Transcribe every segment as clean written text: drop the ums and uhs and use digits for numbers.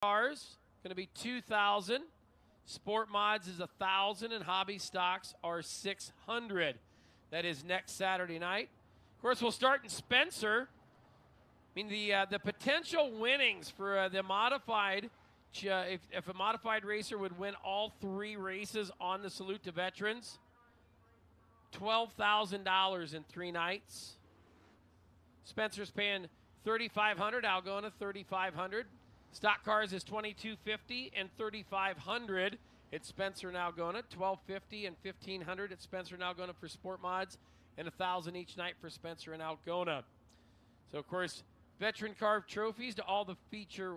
cars going to be $2,000. Sport mods is $1,000, and hobby stocks are $600. That is next Saturday night. Of course, we'll start in Spencer. I mean, the potential winnings for the modified, if a modified racer would win all 3 races on the Salute to Veterans, $12,000 in 3 nights. Spencer's paying $3,500. Algona $3,500. Stock cars is $2,250 and $3,500 at Spencer and Algona. $1,250 and $1,500 at Spencer and Algona for sport mods, and $1,000 each night for Spencer and Algona. So, of course, veteran carved trophies to all the feature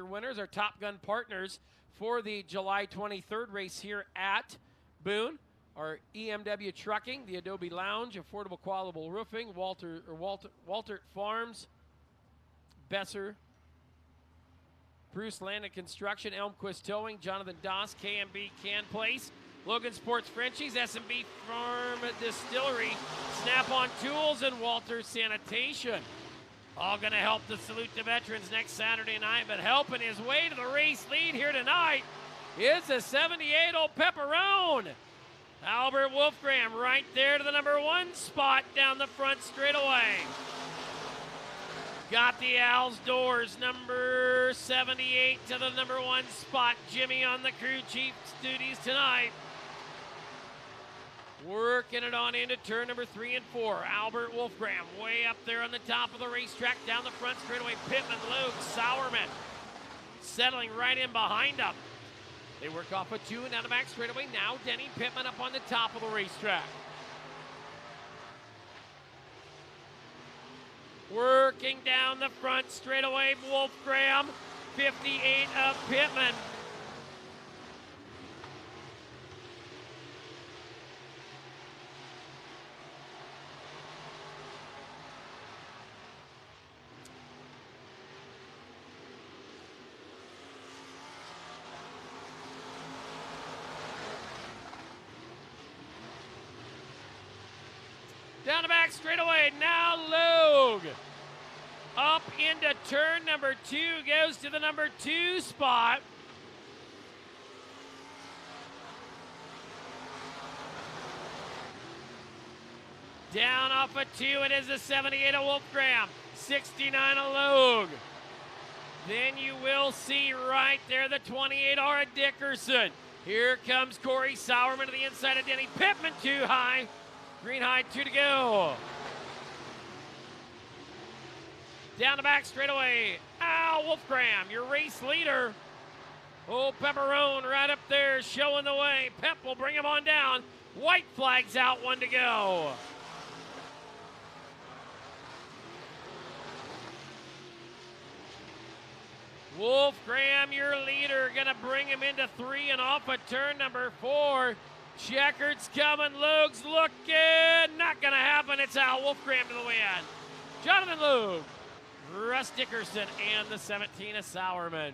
winners, our Top Gun partners for the July 23rd race here at Boone. Our EMW Trucking, the Adobe Lounge, Affordable Qualable Roofing, Walter Farms, Besser, Bruce Land and Construction, Elmquist Towing, Jonathan Doss, KMB Can Place, Logan Sports Frenchies, S&B Farm Distillery, Snap-on Tools, and Walter Sanitation. All going to help the Salute to Veterans next Saturday night, but helping his way to the race lead here tonight is the 78 Old Pepperone. Albert Wolfgram right there to the number 1 spot down the front straightaway. Got the Al's Doors, number 78 to the number 1 spot. Jimmy on the crew chief's duties tonight. Working it on into turn number 3 and 4. Albert Wolfgram way up there on the top of the racetrack. Down the front straightaway, Pittman, Luke, Sauerman settling right in behind them. They work off a 2 and down the back straightaway. Now Denny Pittman up on the top of the racetrack. Working down the front straightaway, Wolfgram, 58 of Pittman. Down the back straightaway, now Logue. Up into turn number 2, goes to the number 2 spot. Down off a 2, it is the 78 of Wolfgram, 69 of Logue. Then you will see right there the 28 R of Dickerson. Here comes Corey Sauerman to the inside of Denny Pittman, 2 high. Greenhide, 2 to go. Down the back straightaway, Al Wolfgram, your race leader. Old Pepperone right up there showing the way. Pep will bring him on down. White flag's out, 1 to go. Wolfgram, your leader, gonna bring him into 3 and off of turn number 4. Checkered's coming, Luke's looking, not gonna happen. It's Al Wolfgram to the win. Jonathan Luke, Russ Dickerson, and the 17 of Sauerman.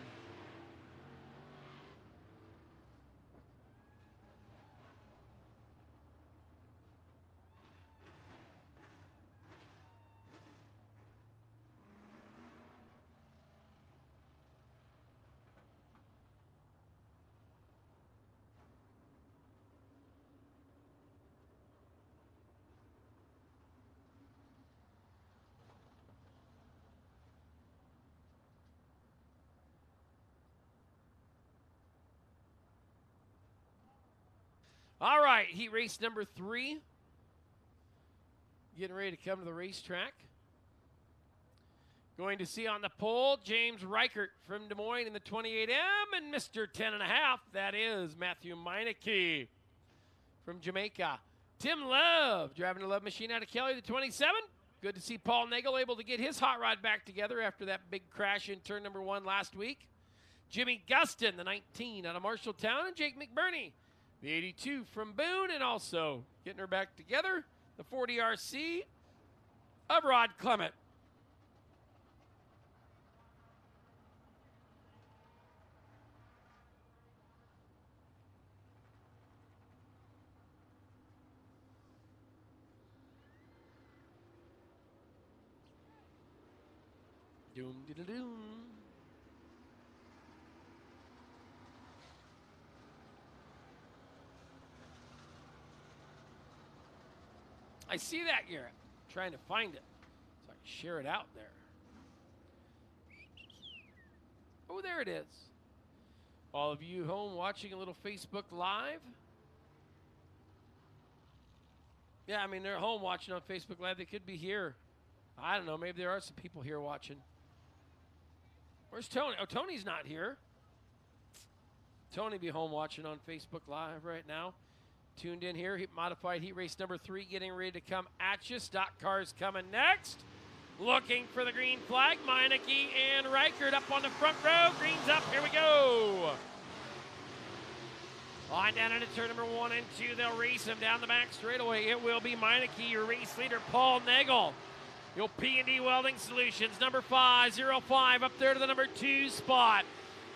All right, heat race number 3. Getting ready to come to the racetrack. Going to see on the pole James Reichert from Des Moines in the 28M, and Mr. 10.5, that is Matthew Meineke from Jamaica. Tim Love driving the Love Machine out of Kelly, the 27. Good to see Paul Nagel able to get his hot rod back together after that big crash in turn number 1 last week. Jimmy Gustin, the 19 out of Marshalltown, and Jake McBurney, the 82 from Boone, and also getting her back together, the 40 RC of Rod Clement. Doom, diddle, doom. I see that, Garrett. I'm trying to find it so I can share it out there. Oh, there it is. All of you home watching a little Facebook Live. Yeah, I mean, they're at home watching on Facebook Live. They could be here. I don't know. Maybe there are some people here watching. Where's Tony? Oh, Tony's not here. Tony be home watching on Facebook Live right now. Tuned in here. Modified heat race number 3 getting ready to come at you. Stock cars coming next. Looking for the green flag. Meineke and Reichert up on the front row. Green's up. Here we go. On down into turn number 1 and 2. They'll race him down the back straightaway. It will be Meineke, your race leader, Paul Nagel. You'll P&D Welding Solutions, number 505 up there to the number 2 spot.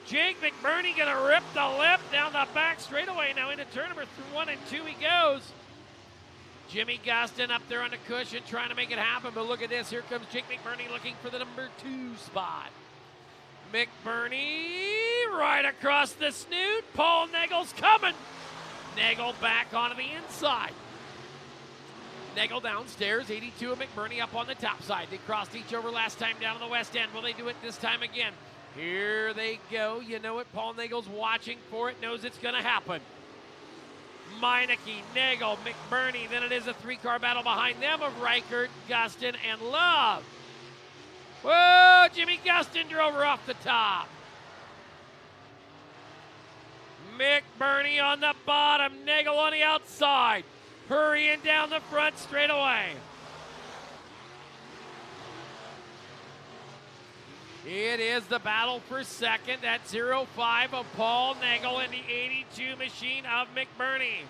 Jake McBurney going to rip the lip down the back straightaway. Now into turn number 1 and 2 he goes. Jimmy Gustin up there on the cushion trying to make it happen, but look at this. Here comes Jake McBurney looking for the number 2 spot. McBurney right across the snoot. Paul Nagel's coming. Nagel back onto the inside. Nagel downstairs, 82 of McBurney up on the top side. They crossed each over last time down on the west end. Will they do it this time again? Here they go. You know it. Paul Nagel's watching for it, knows it's going to happen. Meineke, Nagel, McBurney. Then it is a 3-car battle behind them of Reichert, Gustin, and Love. Whoa, Jimmy Gustin drove her off the top. McBurney on the bottom, Nagel on the outside. Hurrying down the front straight away. It is the battle for second. That 05 of Paul Nagel and the 82 machine of McBurney.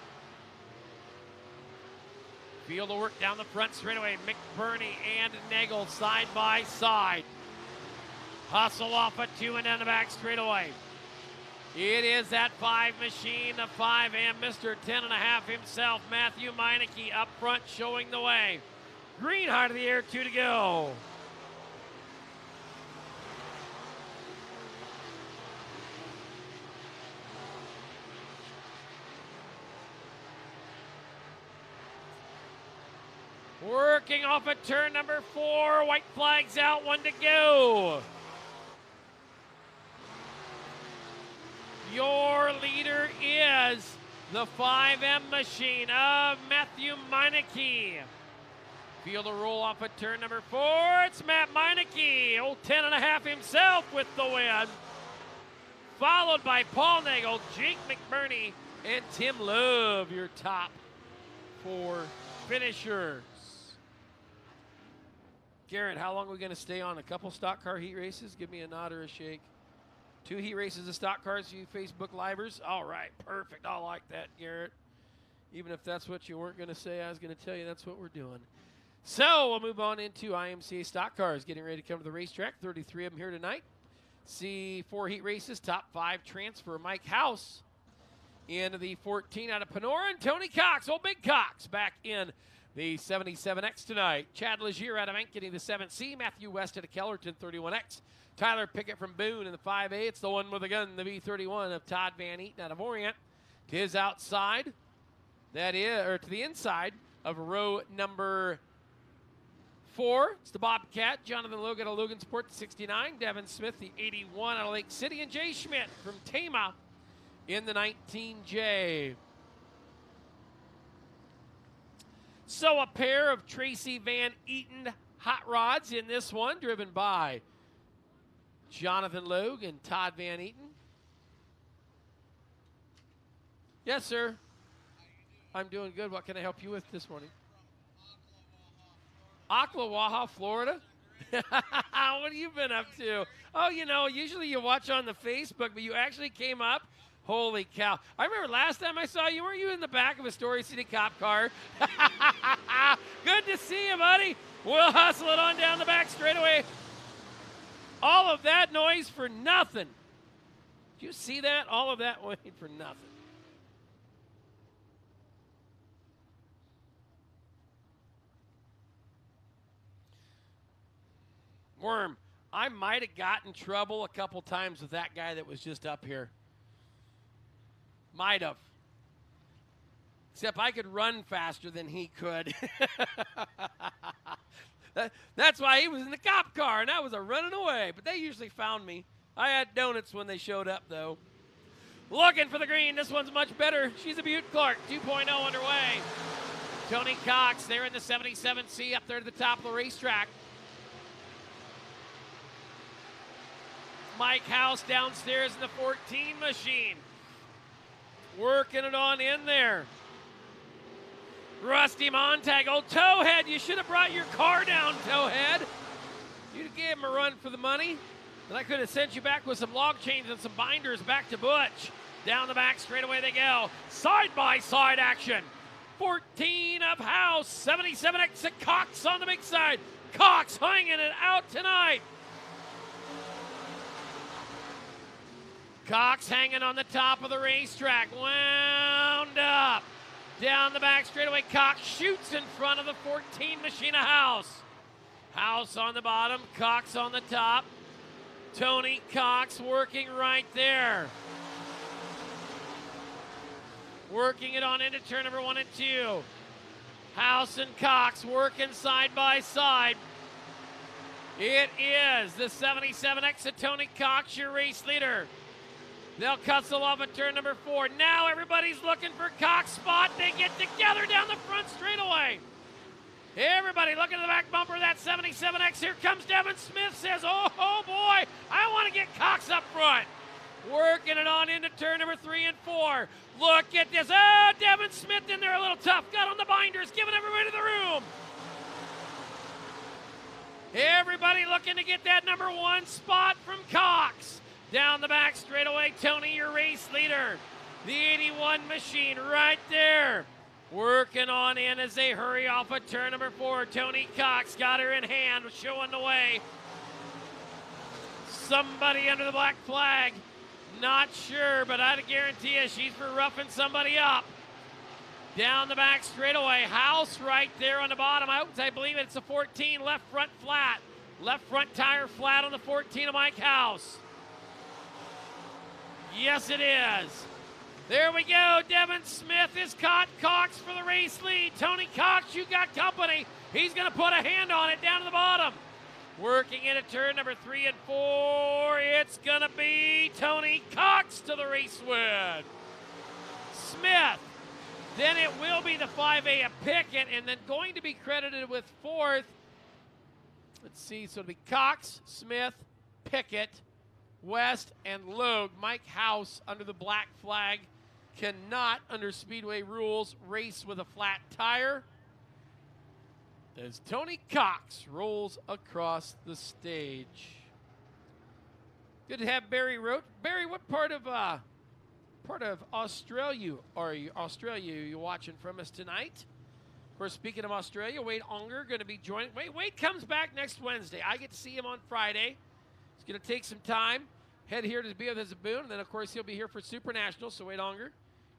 Field of work down the front straightaway. McBurney and Nagel side by side. Hustle off a 2 and down the back straightaway. It is that 5 machine, the 5 and Mr. 10.5 himself, Matthew Meineke up front showing the way. Green height of the air, 2 to go. Working off at turn number 4, white flags out, 1 to go. Your leader is the 5M machine of Matthew Meineke. Field a roll off at turn number 4. It's Matt Meineke, old 10.5 himself with the win. Followed by Paul Nagel, Jake McBurney, and Tim Love, your top 4 finishers. Garrett, how long are we going to stay on? A couple stock car heat races? Give me a nod or a shake. 2 heat races of stock cars, you Facebook Livers. All right, perfect. I like that, Garrett. Even if that's what you weren't going to say, I was going to tell you that's what we're doing. So we'll move on into IMCA stock cars, getting ready to come to the racetrack. 33 of them here tonight. See 4 heat races, top 5 transfer. Mike House into the 14 out of Panora, and Tony Cox, old Big Cox, back in the 77X tonight. Chad Legier out of Ink getting the 7C. Matthew West out of Kellerton, 31X. Tyler Pickett from Boone in the 5A. It's the one with the gun, the V31 of Todd Van Eaton out of Orient. To his outside, that is, or to the inside of row number 4. It's the Bobcat. Jonathan Logan out of Logansport, the 69. Devin Smith, the 81 out of Lake City. And Jay Schmidt from Tama in the 19J. So a pair of Tracy Van Eaton hot rods in this one, driven by Jonathan Logue and Todd Van Eaton. Yes, sir. I'm doing good. What can I help you with this morning? Ocklawaha, Florida. What have you been up to? Oh, you know, usually you watch on the Facebook, but you actually came up. Holy cow. I remember last time I saw you, weren't you in the back of a Story City cop car? Good to see you, buddy. We'll hustle it on down the back straightaway. All of that noise for nothing. Did you see that? All of that waiting for nothing. Worm, I might have gotten in trouble a couple times with that guy that was just up here. Might have. Except I could run faster than he could. That's why he was in the cop car, and I was running away. But they usually found me. I had donuts when they showed up, though. Looking for the green. This one's much better. She's a Butte Clark. 2.0 underway. Tony Cox there in the 77C up there at the top of the racetrack. Mike House downstairs in the 14 machine. Working it on in there. Rusty Montag. Oh, Towhead, you should have brought your car down, Towhead. You'd gave him a run for the money. And I could have sent you back with some log chains and some binders back to Butch. Down the back straightaway they go. Side-by-side action. 14 of House. 77 exit Cox on the big side. Cox hanging it out tonight. Cox hanging on the top of the racetrack. Wound up. Down the back straightaway. Cox shoots in front of the 14 machine of House. House on the bottom. Cox on the top. Tony Cox working right there. Working it on into turn number 1 and 2. House and Cox working side by side. It is the 77 exit Tony Cox, your race leader. They'll cussle off at turn number 4. Now everybody's looking for Cox spot. They get together down the front straightaway. Everybody looking at the back bumper of that 77X. Here comes Devin Smith. Says, oh boy, I want to get Cox up front. Working it on into turn number 3 and 4. Look at this. Oh, Devin Smith in there a little tough. Got on the binders, giving everybody to the room. Everybody looking to get that number 1 spot from Cox. Down the back straightaway, Tony, your race leader. The 81 machine right there. Working on in as they hurry off of turn number 4. Tony Cox got her in hand, showing the way. Somebody under the black flag. Not sure, but I'd guarantee you she's for roughing somebody up. Down the back straightaway. House right there on the bottom. I believe it's a 14 left front flat. Left front tire flat on the 14 of Mike House. Yes, it is. There we go. Devin Smith is caught. Cox for the race lead. Tony Cox, you got company. He's going to put a hand on it down to the bottom. Working into turn number 3 and 4. It's going to be Tony Cox to the race win. Smith. Then it will be the 5A of Pickett, and then going to be credited with 4th. Let's see. So it'll be Cox, Smith, Pickett, West, and Logue. Mike House under the black flag cannot, under Speedway rules, race with a flat tire. As Tony Cox rolls across the stage. Good to have Barry Roach. Barry, what part of Australia are you watching from us tonight? Of course, speaking of Australia, Wade Unger going to be joining. Wade comes back next Wednesday. I get to see him on Friday. He's going to take some time, head here to be with us at Boone, and then, of course, he'll be here for Super National. So Wade Unger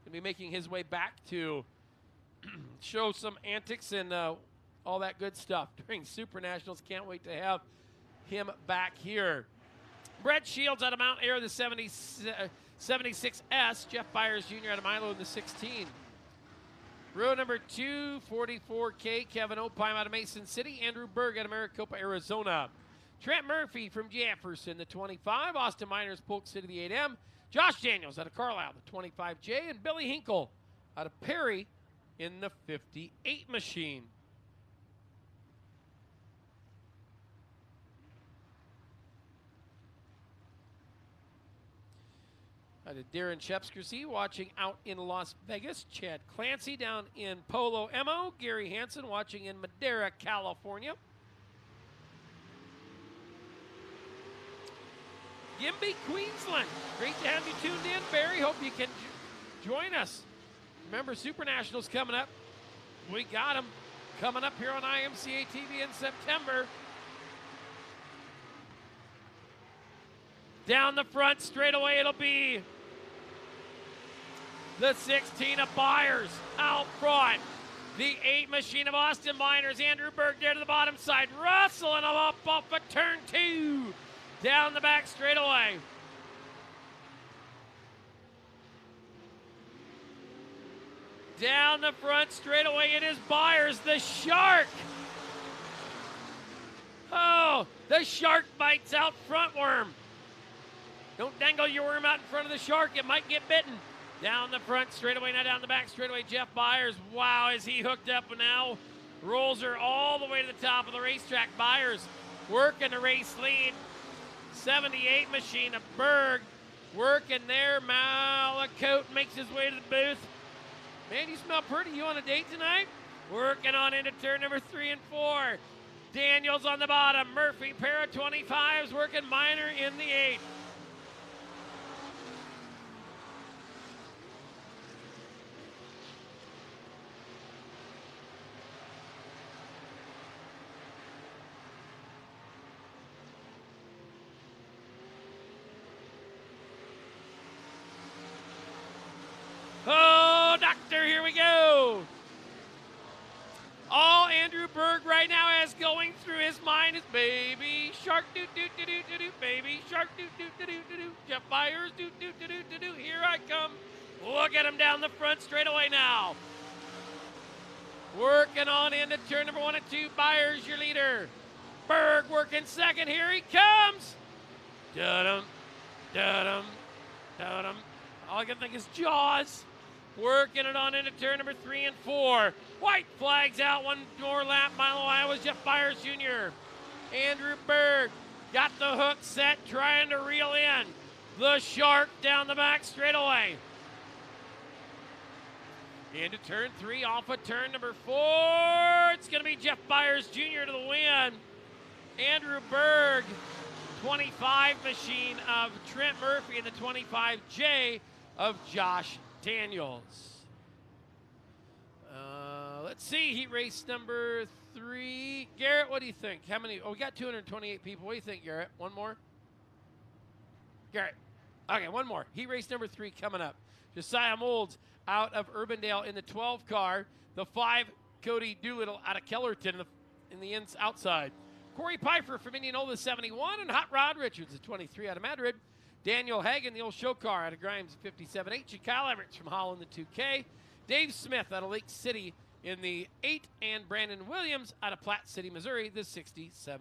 going to be making his way back to show some antics and all that good stuff during Super Nationals. Can't wait to have him back here. Brett Shields out of Mount Air, the 76S. Jeff Byers Jr. out of Milo in the 16. Row number 2, 44K. Kevin Opheim out of Mason City. Andrew Berg out of Maricopa, Arizona. Trent Murphy from Jefferson, the 25. Austin Miners, Polk City, the 8M. Josh Daniels out of Carlisle, the 25J. And Billy Hinkle out of Perry in the 58 machine. Darren Shepskersey watching out in Las Vegas. Chad Clancy down in Polo Emo. Gary Hansen watching in Madera, California. Gimby, Queensland. Great to have you tuned in, Barry. Hope you can join us. Remember, Super Nationals coming up. We got them coming up here on IMCA TV in September. Down the front straightaway, it'll be the 16 of Byers out front. The 8 machine of Austin Miners. Andrew Berg there to the bottom side. Russell and up off of turn 2. Down the back straightaway. Down the front straightaway, it is Byers, the Shark. Oh, the Shark bites out front worm. Don't dangle your worm out in front of the Shark. It might get bitten. Down the front straightaway, now down the back straightaway, Jeff Byers. Wow, is he hooked up now? Rolls her all the way to the top of the racetrack. Byers working the race lead. 78 machine of Berg working there. Malacote makes his way to the booth. Man, you smell pretty. You on a date tonight? Working on into turn number 3 and 4. Daniels on the bottom. Murphy, pair of 25s, working Minor in the 8th. Oh, Doctor, here we go. All Andrew Berg right now has going through his mind is baby shark, do do do do do do, baby shark, do do do do do do. Jeff Byers, do do do do do do. Here I come. Look at him down the front straightaway now. Working on into turn number 1 and 2. Byers, your leader. Berg working second. Here he comes. Da-dum, da-dum, da-dum. All I can think is Jaws. Working it on into turn number 3 and 4. White flags out, one more lap. Milo, Iowa's Jeff Byers Jr. Andrew Berg got the hook set, trying to reel in the Shark down the back straightaway. Into turn 3, off of turn number 4. It's going to be Jeff Byers Jr. to the win. Andrew Berg, 25 machine of Trent Murphy, and the 25J of Josh Daniels. Let's see, heat race number 3. Garrett, what do you think? How many? Oh, we got 228 people. What do you think, Garrett? One more? Garrett. Okay, one more. Heat race number 3 coming up. Josiah Molds out of Urbandale in the 12 car. The 5, Cody Doolittle out of Kellerton in the outside. Corey Pfeiffer from Indianola, 71, and Hot Rod Richards, the 23 out of Madrid. Daniel Hagan, the old show car out of Grimes, 57H. Kyle Everett from Holland, the 2K. Dave Smith out of Lake City in the 8, and Brandon Williams out of Platte City, Missouri, the 67X.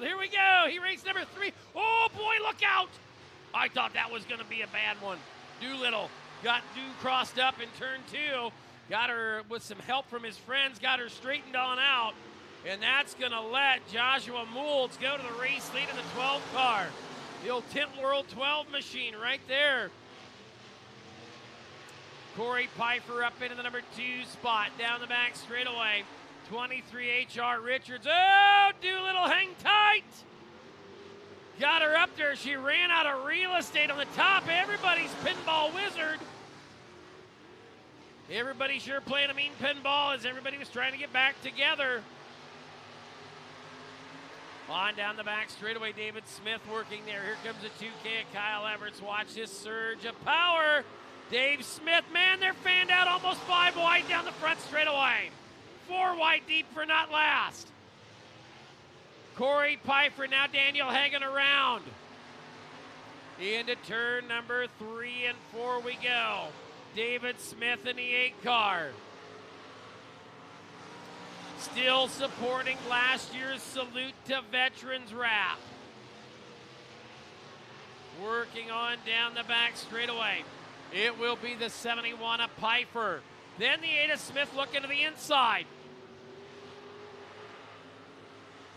Here we go. He raced number 3. Oh, boy, look out. I thought that was going to be a bad one. Doolittle got crossed up in turn 2. Got her with some help from his friends. Got her straightened on out. And that's going to let Joshua Moulds go to the race lead in the 12 car. The old Tint World 12 machine right there. Corey Pfeiffer up into the number 2 spot. Down the back straightaway. 23 HR Richards. Oh, Doolittle, hang tight. Got her up there. She ran out of real estate on the top. Everybody's pinball wizard. Everybody sure playing a mean pinball as everybody was trying to get back together. On down the back straightaway, David Smith working there. Here comes the 2K of Kyle Everts. Watch this surge of power. Dave Smith, man, they're fanned out almost 5 wide down the front straightaway. 4 wide deep for not last. Corey Pfeiffer, now Daniel Hagan around. Into turn number 3 and 4 we go. David Smith in the 8 car. Still supporting last year's Salute to Veterans wrap. Working on down the back straightaway. It will be the 71 of Piper. Then the 8 of Smith looking to the inside.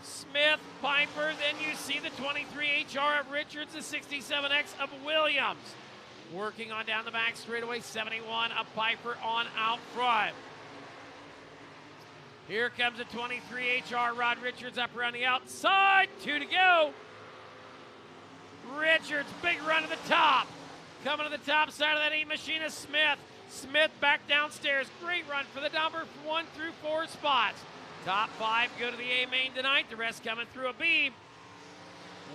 Smith, Piper, then you see the 23 HR of Richards, the 67X of Williams. Working on down the back straightaway, 71 of Piper on out front. Here comes a 23 HR, Rod Richards up around the outside, 2 to go. Richards, big run to the top. Coming to the top side of that 8 machine is Smith. Smith back downstairs, great run for the number 1 through 4 spots. Top 5 go to the A main tonight, the rest coming through a B.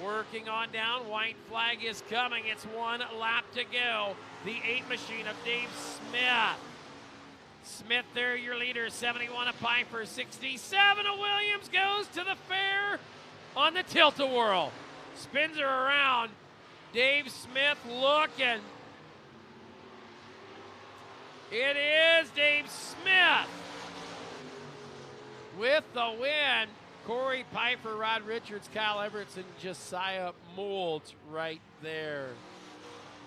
Working on down, white flag is coming. It's 1 lap to go. The 8 machine of Dave Smith. Smith there, your leader, 71 of Piper, 67 of Williams goes to the fair on the tilt-a-whirl. Spins her around. Dave Smith looking. It is Dave Smith with the win. Corey Piper, Rod Richards, Kyle Everett, and Josiah Moulds right there.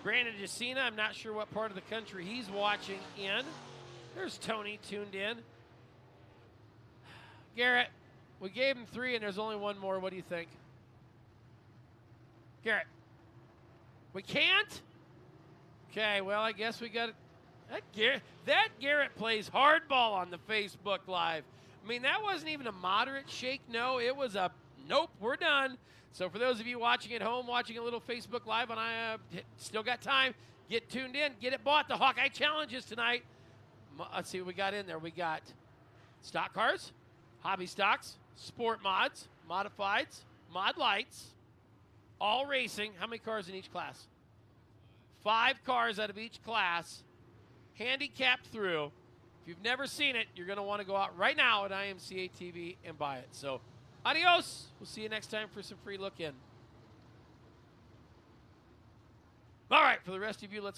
Brandon Jacina, I'm not sure what part of the country he's watching in. There's Tony tuned in. Garrett, we gave him 3 and there's only 1 more. What do you think? Garrett, we can't? Okay, well, I guess we got that Garrett plays hardball on the Facebook Live. I mean, that wasn't even a moderate shake. No, it was a nope, we're done. So for those of you watching at home, watching a little Facebook Live, and I still got time, get tuned in, get it bought. The Hawkeye Challenges tonight. Let's see what we got in there. We got stock cars, hobby stocks, sport mods, modifieds, mod lights, all racing. How many cars in each class? 5 cars out of each class, handicapped through. If you've never seen it, you're going to want to go out right now at IMCA TV and buy it. So, adios. We'll see you next time for some free look in. All right, for the rest of you, let's go.